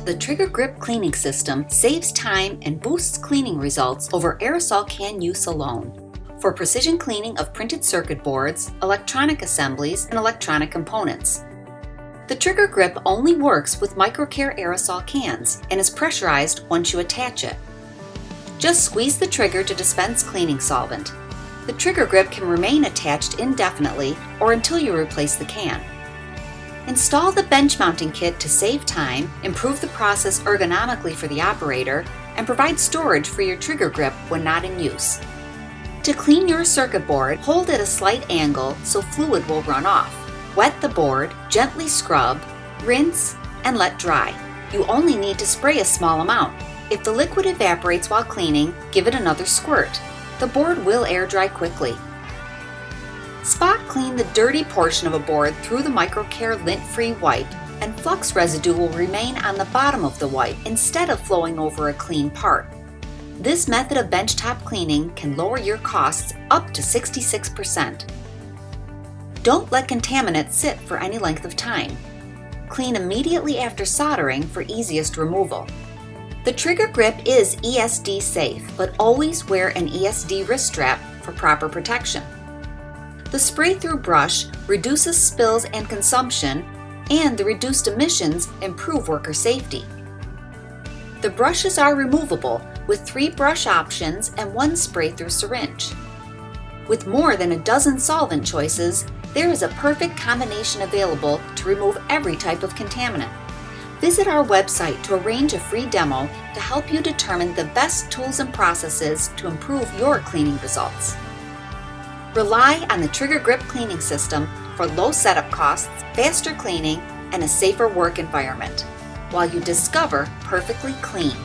The TriggerGrip Cleaning System saves time and boosts cleaning results over aerosol can use alone for precision cleaning of printed circuit boards, electronic assemblies, and electronic components. The TriggerGrip only works with MicroCare aerosol cans and is pressurized once you attach it. Just squeeze the trigger to dispense cleaning solvent. The TriggerGrip can remain attached indefinitely or until you replace the can. Install the bench mounting kit to save time, improve the process ergonomically for the operator, and provide storage for your TriggerGrip when not in use. To clean your circuit board, hold at a slight angle so fluid will run off. Wet the board, gently scrub, rinse, and let dry. You only need to spray a small amount. If the liquid evaporates while cleaning, give it another squirt. The board will air dry quickly. Spot clean the dirty portion of a board through the MicroCare lint-free wipe, and flux residue will remain on the bottom of the wipe instead of flowing over a clean part. This method of benchtop cleaning can lower your costs up to 66%. Don't let contaminants sit for any length of time. Clean immediately after soldering for easiest removal. The TriggerGrip is ESD safe, but always wear an ESD wrist strap for proper protection. The spray-through brush reduces spills and consumption, and the reduced emissions improve worker safety. The brushes are removable with 3 brush options and 1 spray-through syringe. With more than a dozen solvent choices, there is a perfect combination available to remove every type of contaminant. Visit our website to arrange a free demo to help you determine the best tools and processes to improve your cleaning results. Rely on the TriggerGrip Cleaning System for low setup costs, faster cleaning, and a safer work environment, while you discover perfectly clean.